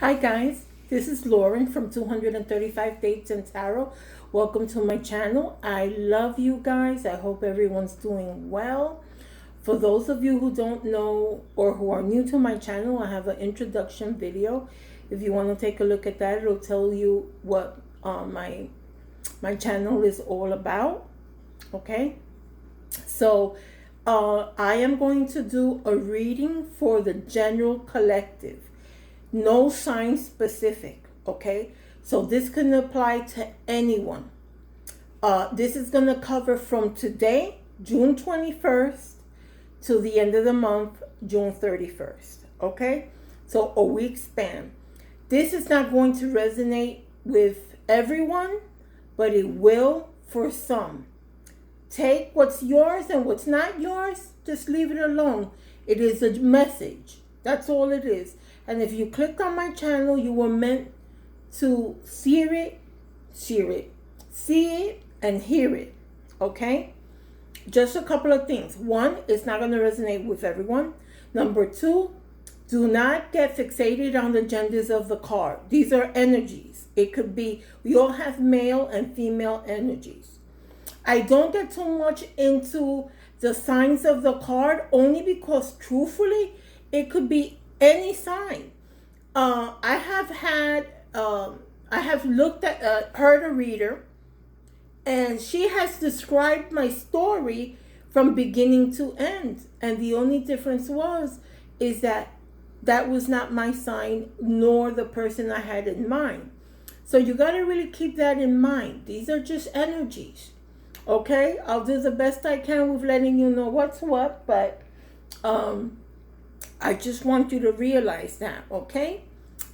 Hi guys, this is Lauren from 235 Dates and Tarot. Welcome to my channel. I love you guys. I hope everyone's doing well. For those of you who don't know or who are new to my channel, I have an introduction video. If you want to take a look at that, it'll tell you what my channel is all about. Okay, so I am going to do a reading for the general collective. No sign specific, okay? So this can apply to anyone. This is going to cover from today, June 21st, to the end of the month, June 31st, okay? So a week span. This is not going to resonate with everyone, but it will for some. Take what's yours and what's not yours, just leave it alone. It is a message. That's all it is. And if you clicked on my channel, you were meant to see it, and hear it, okay? Just a couple of things. One, it's not going to resonate with everyone. Number two, do not get fixated on the genders of the card. These are energies. It could be, we all have male and female energies. I don't get too much into the signs of the card only because truthfully, it could be any sign. I have looked at, heard a reader, and she has described my story from beginning to end. And the only difference is that was not my sign, nor the person I had in mind. So you got to really keep that in mind. These are just energies. Okay? I'll do the best I can with letting you know what's what, but, I just want you to realize that, okay?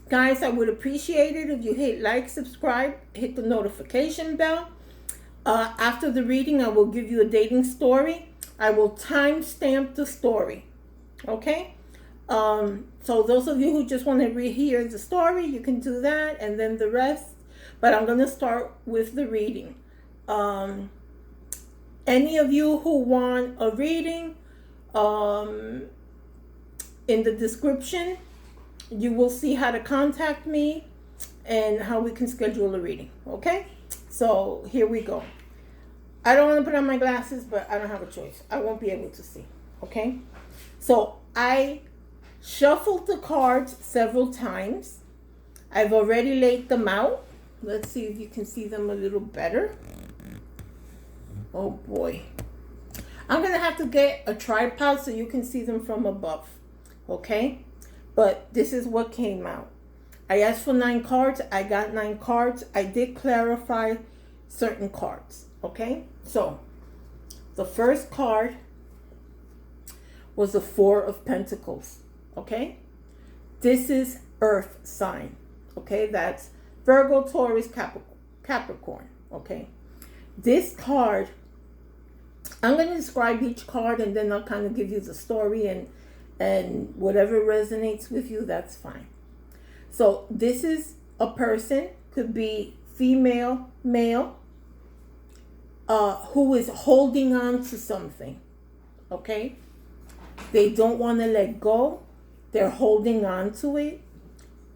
Guys, I would appreciate it if you hit like, subscribe, hit the notification bell. After the reading, I will give you a dating story. I will timestamp the story, okay? So those of you who just want to rehear the story, you can do that, and then the rest. But I'm going to start with the reading. Any of you who want a reading, in the description, you will see how to contact me and how we can schedule a reading, okay? So here we go. I don't want to put on my glasses, but I don't have a choice. I won't be able to see, okay? So I shuffled the cards several times. I've already laid them out. Let's see if you can see them a little better. Oh boy. I'm going to have to get a tripod so you can see them from above. Okay, but this is what came out. I asked for 9 cards. I got 9 cards. I did clarify certain cards. Okay, so the first card was the 4 of Pentacles. Okay, this is Earth sign. Okay, that's Virgo, Taurus, Capricorn. Okay, this card, I'm going to describe each card and then I'll kind of give you the story, and whatever resonates with you, that's fine. So this is a person, could be female, male, who is holding on to something, okay? They don't want to let go. They're holding on to it.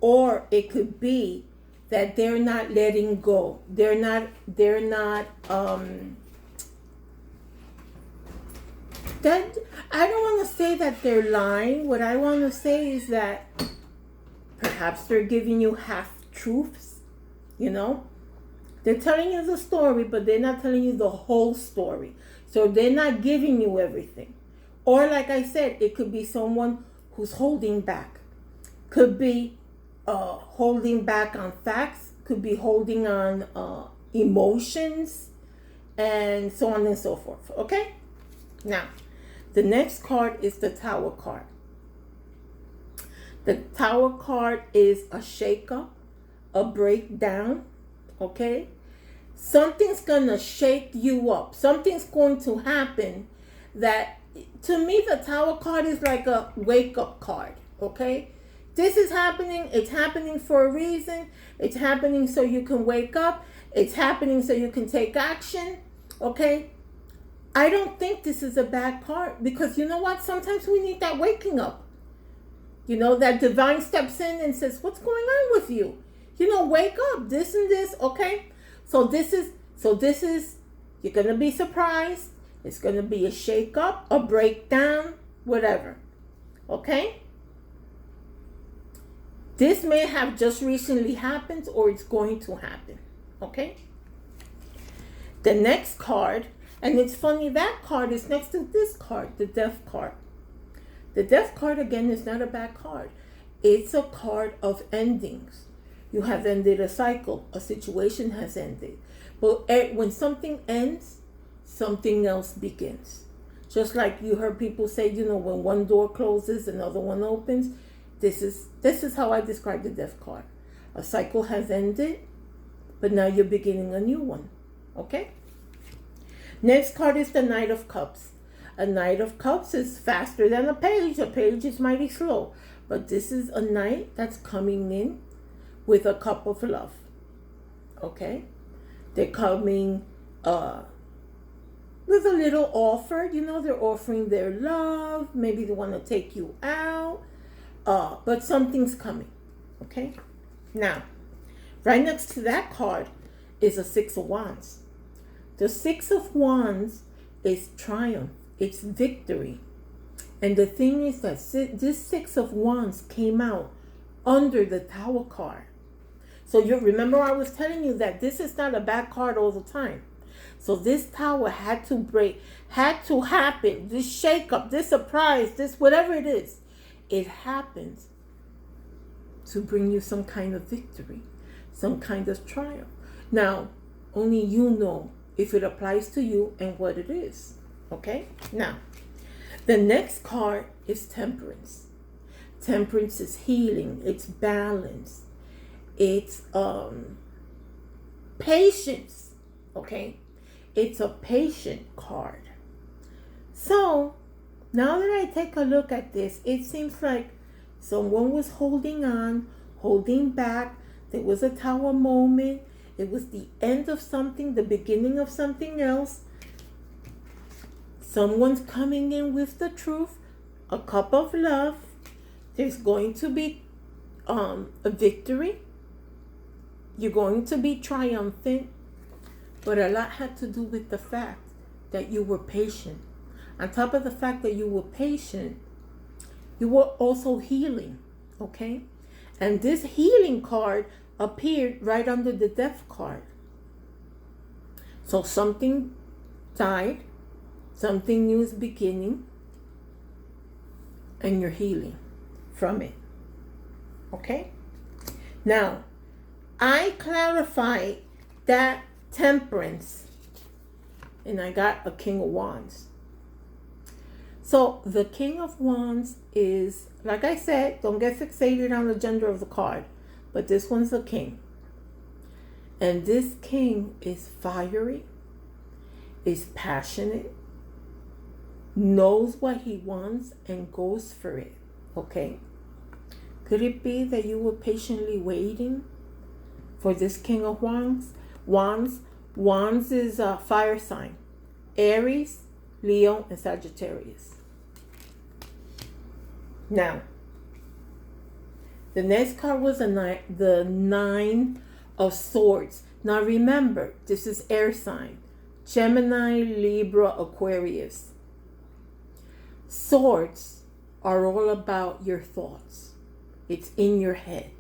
Or it could be that they're not letting go. They're not that, I don't want to say that they're lying. What I want to say is that perhaps they're giving you half-truths, you know? They're telling you the story, but they're not telling you the whole story. So they're not giving you everything. Or like I said, it could be someone who's holding back. Could be holding back on facts. Could be holding on emotions. And so on and so forth. Okay? Now, the next card is the Tower card. The Tower card is a shake-up, a breakdown, okay? Something's going to shake you up. Something's going to happen that, to me, the Tower card is like a wake-up card, okay? This is happening. It's happening for a reason. It's happening so you can wake up. It's happening so you can take action, okay? I don't think this is a bad card because you know what? Sometimes we need that waking up. that divine steps in and says, what's going on with you? Wake up, this and this, okay? So this is, you're going to be surprised. It's going to be a shake up, a breakdown, whatever, okay? This may have just recently happened or it's going to happen, okay? The next card, and it's funny, that card is next to this card, the Death card. The Death card, again, is not a bad card. It's a card of endings. You have ended a cycle. A situation has ended. But when something ends, something else begins. Just like you heard people say, when one door closes, another one opens. This is how I describe the Death card. A cycle has ended, but now you're beginning a new one. Okay? Next card is the Knight of Cups. A Knight of Cups is faster than a page. A page is mighty slow. But this is a knight that's coming in with a cup of love. Okay? They're coming with a little offer. They're offering their love. Maybe they want to take you out. But something's coming. Okay? Now, right next to that card is a Six of Wands. The Six of Wands is triumph. It's victory. And the thing is that this Six of Wands came out under the Tower card. So you remember I was telling you that this is not a bad card all the time. So this Tower had to break, had to happen. This shakeup, this surprise, this whatever it is. It happens to bring you some kind of victory, some kind of triumph. Now, only you know if it applies to you and what it is. Okay? Now, the next card is Temperance. Temperance is healing. It's balance. It's patience. Okay? It's a patient card. So, now that I take a look at this, it seems like someone was holding on, holding back. There was a Tower moment. It was the end of something, the beginning of something else. Someone's coming in with the truth, a cup of love. There's going to be a victory. You're going to be triumphant. But a lot had to do with the fact that you were patient. On top of the fact that you were patient, you were also healing, okay? And this healing card appeared right under the Death card. So something died, something new is beginning, and you're healing from it, okay? Now, I clarified that Temperance, and I got a King of Wands. So the King of Wands is, like I said, don't get fixated on the gender of the card, but this one's a king. And this king is fiery, is passionate, knows what he wants and goes for it, okay? Could it be that you were patiently waiting for this King of Wands? Wands is a fire sign. Aries, Leo, and Sagittarius. Now, the next card was the Nine of Swords. Now remember, this is air sign. Gemini, Libra, Aquarius. Swords are all about your thoughts. It's in your head.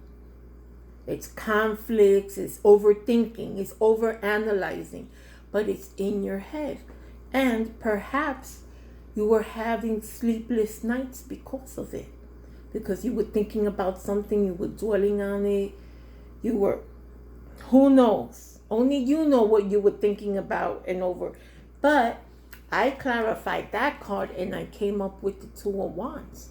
It's conflicts, it's overthinking, it's overanalyzing, but it's in your head. And perhaps you were having sleepless nights because of it. Because you were thinking about something, you were dwelling on it, you were, who knows? Only you know what you were thinking about and over. But I clarified that card and I came up with the Two of Wands.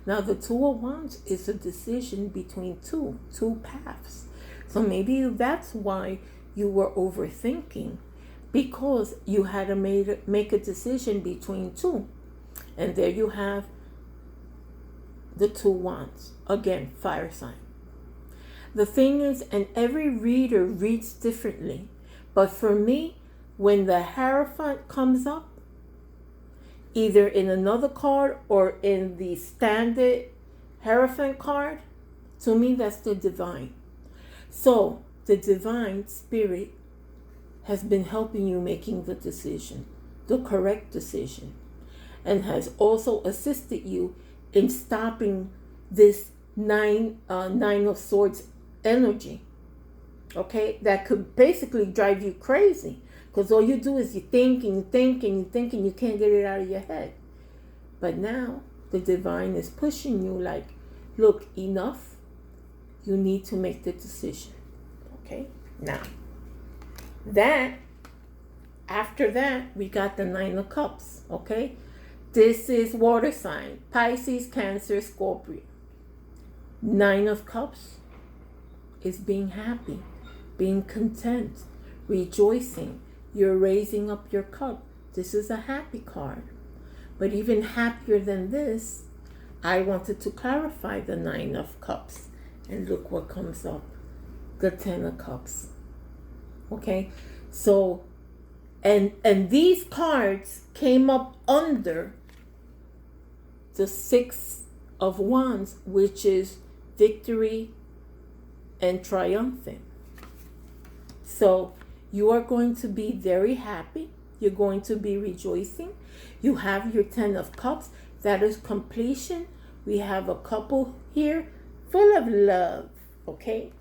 Now, the Two of Wands is a decision between two paths. So maybe that's why you were overthinking, because you had to make a decision between two. And there you have the Two Wands. Again, fire sign. The thing is, and every reader reads differently, but for me, when the Hierophant comes up, either in another card or in the standard Hierophant card, to me, that's the divine. So the divine spirit has been helping you making the decision, the correct decision, and has also assisted you in stopping this nine of swords energy. Okay, that could basically drive you crazy, because all you do is you think and you think and you think and you can't get it out of your head. But now the divine is pushing you like, look, enough. You need to make the decision. Okay, now after that, we got the 9 of Cups. Okay, this is water sign, Pisces, Cancer, Scorpio. 9 of Cups is being happy, being content, rejoicing. You're raising up your cup. This is a happy card. But even happier than this, I wanted to clarify the 9 of Cups. And look what comes up. The 10 of Cups. Okay? So, and these cards came up under the 6 of Wands, which is victory and triumphant. So you are going to be very happy. You're going to be rejoicing. You have your 10 of Cups. That is completion. We have a couple here full of love. Okay.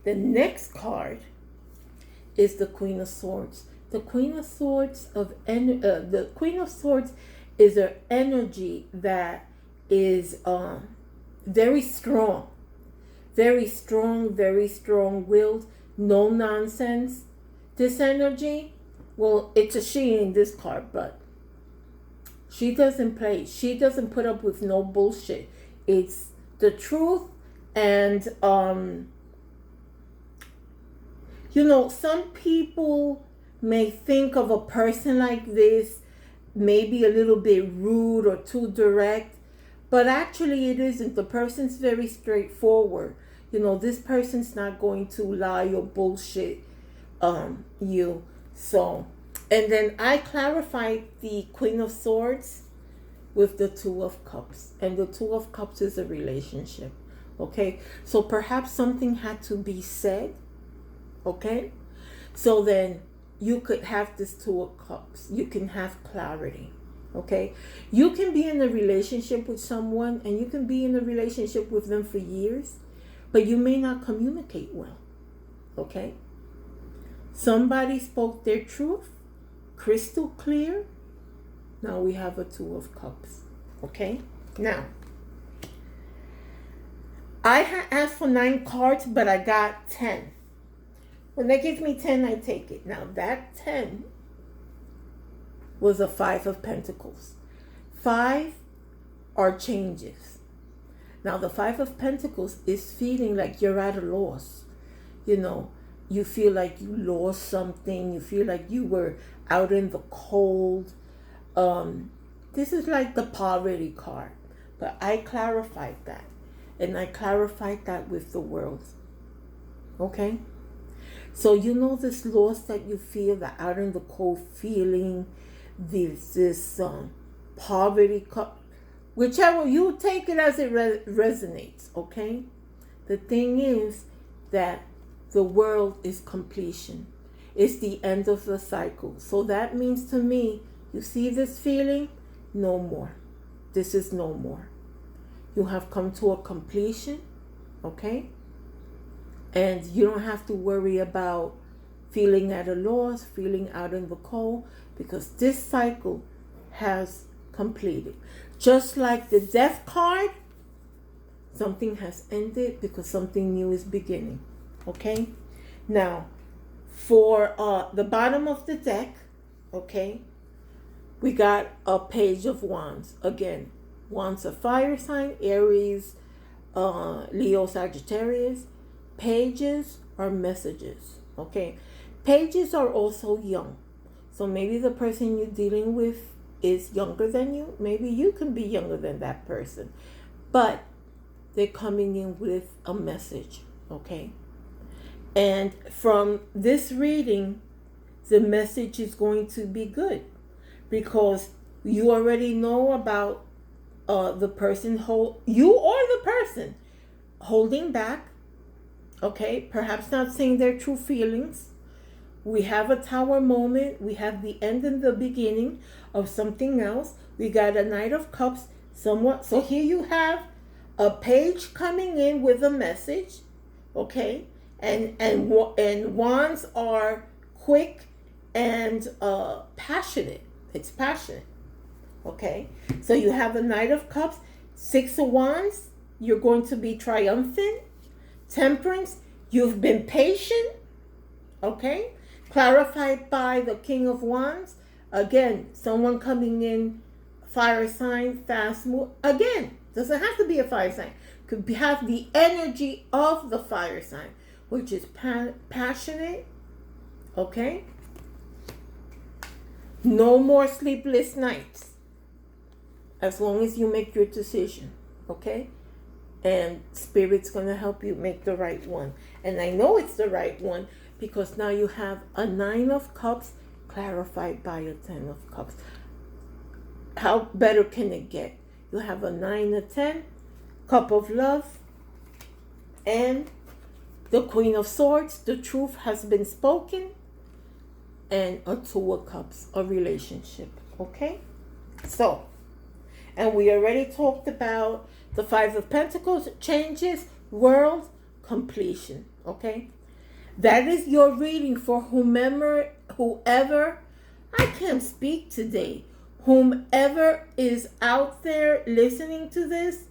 The next card is the Queen of Swords. The Queen of Swords the Queen of Swords is an energy that is very strong, very strong-willed, no nonsense. This energy, well, it's a she in this card, but she doesn't play. She doesn't put up with no bullshit. It's the truth. And some people may think of a person like this maybe a little bit rude or too direct, but actually it isn't. The person's very straightforward. This person's not going to lie or bullshit you. So, and then I clarified the Queen of Swords with the 2 of Cups. And the 2 of Cups is a relationship. Okay? So perhaps something had to be said. Okay? So then you could have this 2 of Cups. You can have clarity. Okay? You can be in a relationship with someone, and you can be in a relationship with them for years, but you may not communicate well. Okay? Somebody spoke their truth, crystal clear. Now we have a 2 of Cups. Okay? Now, I had asked for 9 cards, but I got 10. When they give me 10, I take it. Now, that 10 was a 5 of Pentacles. 5 are changes. Now, the 5 of Pentacles is feeling like you're at a loss. You feel like you lost something. You feel like you were out in the cold. This is like the poverty card. But I clarified that. And I clarified that with the world. Okay? So this loss that you feel, the out in the cold feeling, this poverty card, whichever, you take it as it resonates. Okay? The thing is that the world is completion. It's the end of the cycle. So that means to me, you see this feeling? No more. This is no more. You have come to a completion. Okay? And you don't have to worry about feeling at a loss, feeling out in the cold, because this cycle has completed. Just like the Death card, something has ended because something new is beginning. Okay? Now, for the bottom of the deck, okay, we got a Page of Wands. Again, Wands are fire sign, Aries, Leo, Sagittarius. Pages are messages. Okay? Pages are also young. So maybe the person you're dealing with is younger than you. Maybe you can be younger than that person. But they're coming in with a message. Okay? And from this reading, the message is going to be good, because you already know about the person you or the person holding back, okay, perhaps not saying their true feelings. We have a tower moment. We have the end and the beginning of something else. We got a Knight of Cups somewhat. So here you have a page coming in with a message, okay, and wands are quick and passionate. It's passionate, okay. So you have the Knight of Cups, Six of Wands. You're going to be triumphant. Temperance. You've been patient, okay. Clarified by the King of Wands. Again, someone coming in, fire sign, fast move. Again, doesn't have to be a fire sign. Could have the energy of the fire sign, which is passionate, okay? No more sleepless nights, as long as you make your decision, okay? And Spirit's going to help you make the right one. And I know it's the right one because now you have a Nine of Cups clarified by a Ten of Cups. How better can it get? You have a 9 of 10, Cup of Love, and the Queen of Swords. The truth has been spoken. And a Two of Cups, a relationship. Okay? So, and we already talked about the Five of Pentacles, changes, world, completion. Okay? That is your reading for whoever, I can't speak today, whomever is out there listening to this.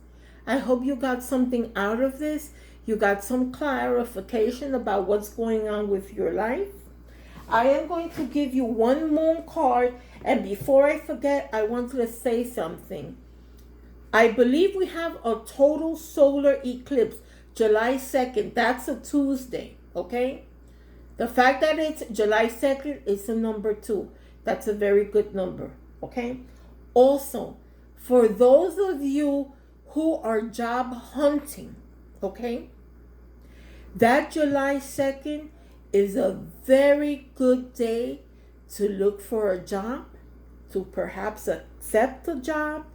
I hope you got something out of this. You got some clarification about what's going on with your life. I am going to give you one moon card, and before I forget, I want to say something. I believe we have a total solar eclipse, July 2nd. That's a Tuesday, okay? The fact that it's July 2nd is a number 2. That's a very good number, okay? Also, for those of you who are job hunting, okay? That July 2nd is a very good day to look for a job, to perhaps accept a job,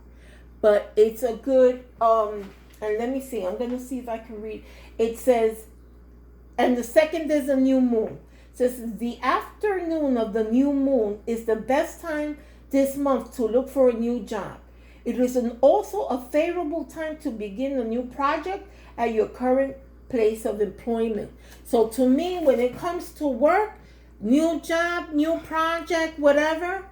but it's a good, and let me see, I'm going to see if I can read. It says, and the 2nd is a new moon. It says, the afternoon of the new moon is the best time this month to look for a new job. It is also a favorable time to begin a new project at your current place of employment. So to me, when it comes to work, new job, new project, whatever,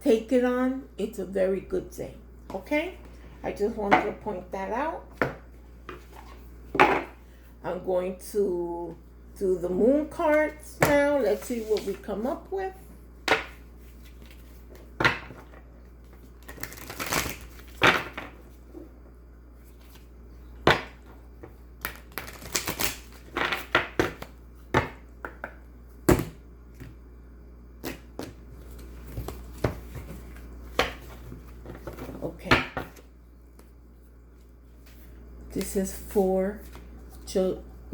take it on. It's a very good day. Okay? I just wanted to point that out. I'm going to do the moon cards now. Let's see what we come up with. Okay. This is for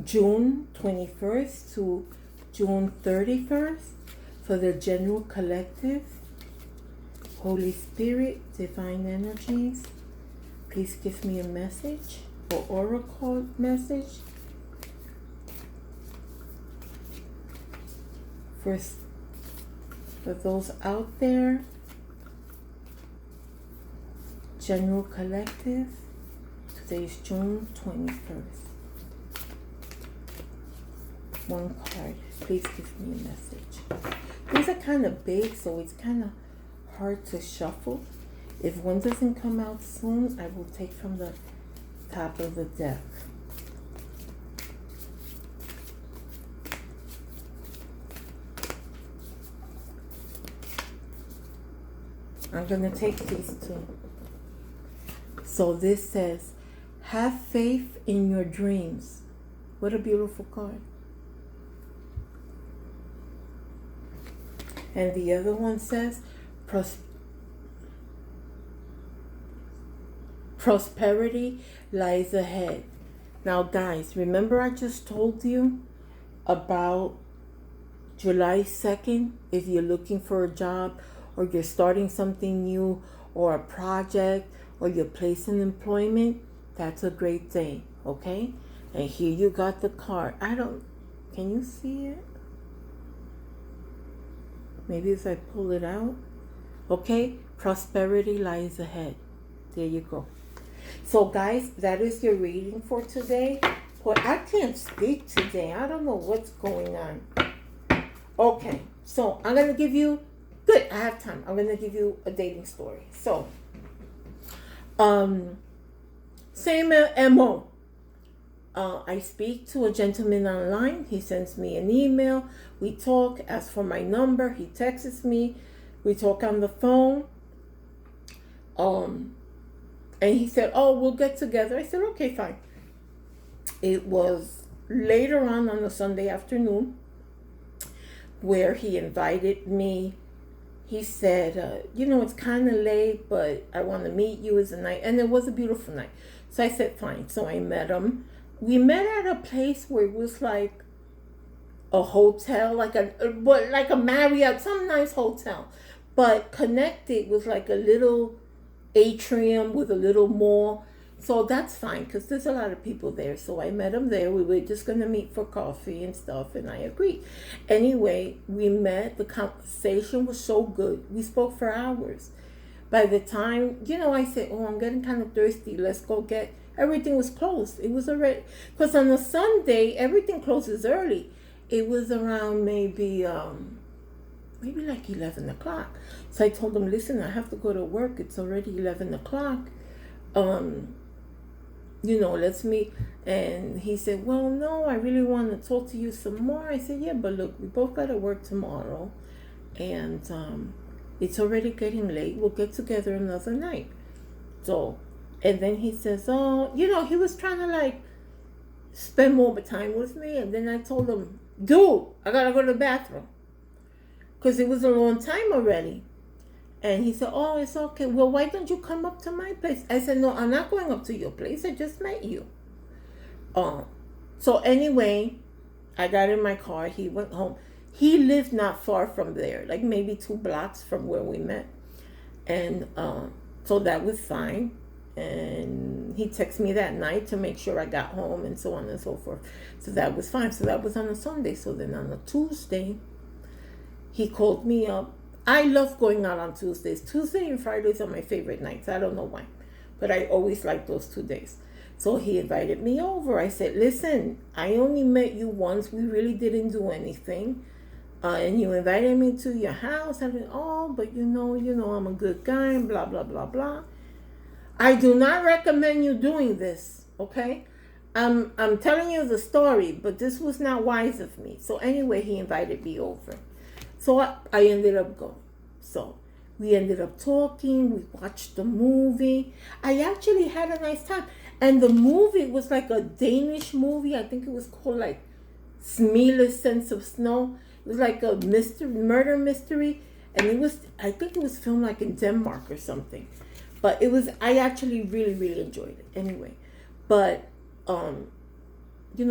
June 21st to June 31st for the general collective. Holy Spirit, divine energies, please give me a message or oracle message. For those out there, general collective, today is June 21st. One card, please give me a message. These are kind of big, so it's kind of hard to shuffle. If one doesn't come out soon, I will take from the top of the deck. I'm going to take these two. So this says, have faith in your dreams. What a beautiful card. And the other one says, prosperity lies ahead. Now guys, remember I just told you about July 2nd, if you're looking for a job or you're starting something new or a project or your place in employment, that's a great thing, okay? And here you got the card. Can you see it? Maybe if I pull it out. Okay, prosperity lies ahead. There you go. So guys, that is your reading for today. Boy, I can't speak today. I don't know what's going on. Okay, so I'm going to give you, good, I have time. I'm going to give you a dating story. So, same MO. I speak to a gentleman online. He sends me an email. We talk, asks for my number. He texts me. We talk on the phone. And he said, oh, we'll get together. I said, okay, fine. It was later on a Sunday afternoon where he invited me. He said, it's kind of late, but I want to meet you as a night. And it was a beautiful night. So I said, fine. So I met him. We met at a place where it was like a hotel, like a Marriott, some nice hotel. But connected was like a little atrium with a little mall. So that's fine because there's a lot of people there. So I met him there. We were just going to meet for coffee and stuff, and I agreed. Anyway, we met. The conversation was so good. We spoke for hours. By the time, I said, oh, I'm getting kind of thirsty. Let's go get, everything was closed. It was already, because on a Sunday, everything closes early. It was around maybe like 11 o'clock. So I told him, listen, I have to go to work. It's already 11 o'clock. Let's meet. And he said, well, no, I really want to talk to you some more. I said, yeah, but look, we both got to work tomorrow. And it's already getting late. We'll get together another night. So, and then he says, oh, he was trying to spend more time with me. And then I told him, dude, I got to go to the bathroom. Because it was a long time already. And he said, oh, it's okay. Well, why don't you come up to my place? I said, no, I'm not going up to your place. I just met you. So anyway, I got in my car. He went home. He lived not far from there, like maybe 2 blocks from where we met. And so that was fine. And he texted me that night to make sure I got home and so on and so forth. So that was fine. So that was on a Sunday. So then on a Tuesday, he called me up. I love going out on Tuesdays. Tuesday and Fridays are my favorite nights. I don't know why, but I always like those 2 days. So he invited me over. I said, listen, I only met you once. We really didn't do anything. And you invited me to your house. I said, oh, but I'm a good guy and blah, blah, blah, blah. I do not recommend you doing this, okay? I'm telling you the story, but this was not wise of me. So anyway, he invited me over. So I ended up going. So we ended up talking. We watched the movie. I actually had a nice time. And the movie was like a Danish movie. I think it was called Smile's Sense of Snow. It was like a murder mystery. And I think it was filmed in Denmark or something. But I actually really, really enjoyed it. Anyway, but,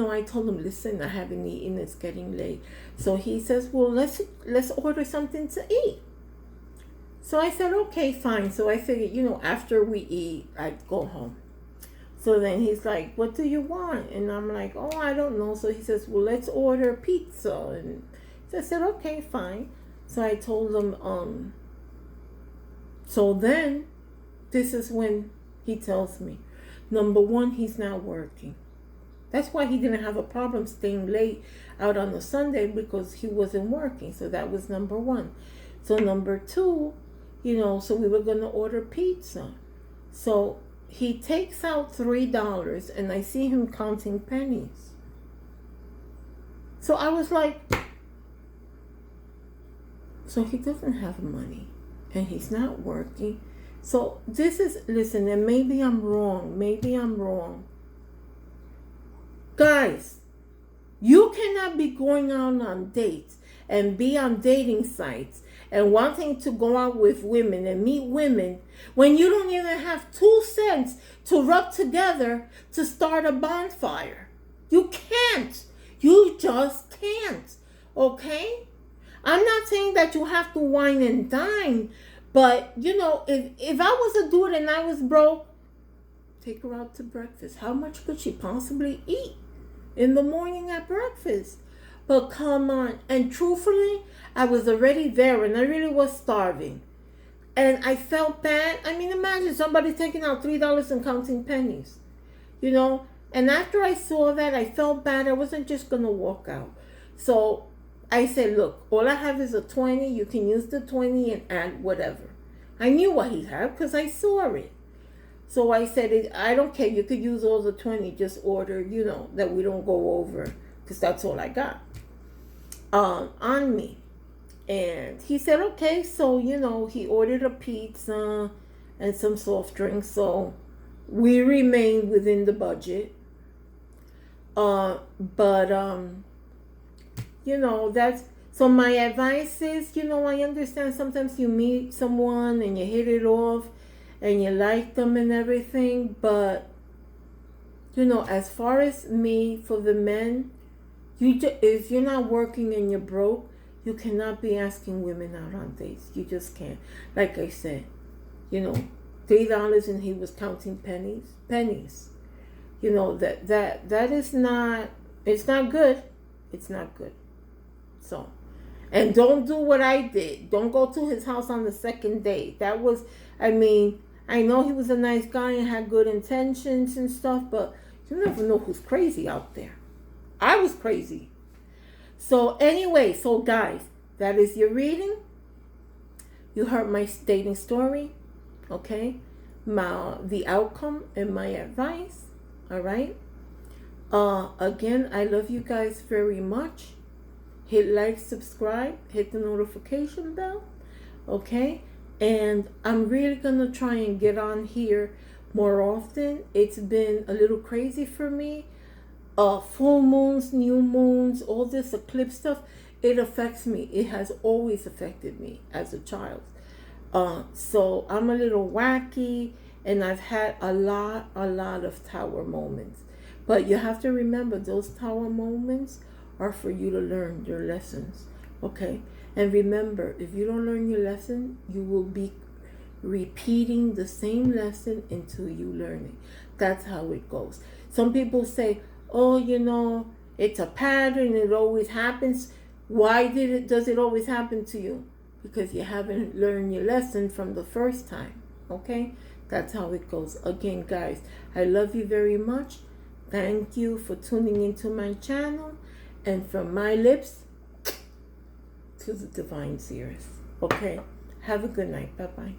I told him, listen, I haven't eaten. It's getting late. So he says, well, let's order something to eat. So I said, okay, fine. So I figured, after we eat, I'd go home. So then he's like, what do you want? And I'm like, oh, I don't know. So he says, well, let's order pizza. And so I said, okay, fine. So I told him, so then this is when he tells me, number one, he's not working. That's why he didn't have a problem staying late out on a Sunday, because he wasn't working. So that was number one. So number two, so we were going to order pizza. So he takes out $3 and I see him counting pennies. So I was like, so he doesn't have money and he's not working. So listen, and maybe I'm wrong. Guys, you cannot be going out on dates and be on dating sites and wanting to go out with women and meet women when you don't even have 2 cents to rub together to start a bonfire. You can't. You just can't. Okay? I'm not saying that you have to wine and dine, But, you know, if I was a dude and I was broke, take her out to breakfast. How much could she possibly eat in the morning at breakfast? But come on. And truthfully, I was already there and I really was starving. And I felt bad. I mean, imagine somebody taking out $3 and counting pennies, you know. And after I saw that, I felt bad. I wasn't just going to walk out. So I said, look, all I have is a 20. You can use the 20 and add whatever. I knew what he had because I saw it. So I said, I don't care. You could use all the 20. Just order, you know, that we don't go over because that's all I got on me. And he said, okay. So, you know, he ordered a pizza and some soft drinks. So we remained within the budget. But you know, that's, so my advice is, you know, I understand sometimes you meet someone and you hit it off and you like them and everything, but, you know, as far as me, for the men, if you're not working and you're broke, you cannot be asking women out on dates. You just can't. Like I said, you know, $3 and he was counting pennies. You know, that is not, it's not good. It's not good. So, and don't do what I did. Don't go to his house on the second date. That was, I mean, I know he was a nice guy and had good intentions and stuff, but you never know who's crazy out there. I was crazy. So anyway, so guys, that is your reading. You heard my dating story, okay? The outcome and my advice, all right? Again, I love you guys very much. Hit like, subscribe, hit the notification bell, okay? And I'm really going to try and get on here more often. It's been a little crazy for me. Full moons, new moons, all this eclipse stuff, it affects me. It has always affected me as a child. So I'm a little wacky, and I've had a lot of tower moments. But you have to remember, those tower moments are for you to learn your lessons, okay? And remember, if you don't learn your lesson, you will be repeating the same lesson until you learn it. That's how it goes. Some people say, oh, you know, it's a pattern, it always happens. Why does it always happen to you? Because you haven't learned your lesson from the first time, okay? That's how it goes. Again, guys, I love you very much. Thank you for tuning into my channel. And from my lips to the divine seers. Okay? Have a good night. Bye-bye.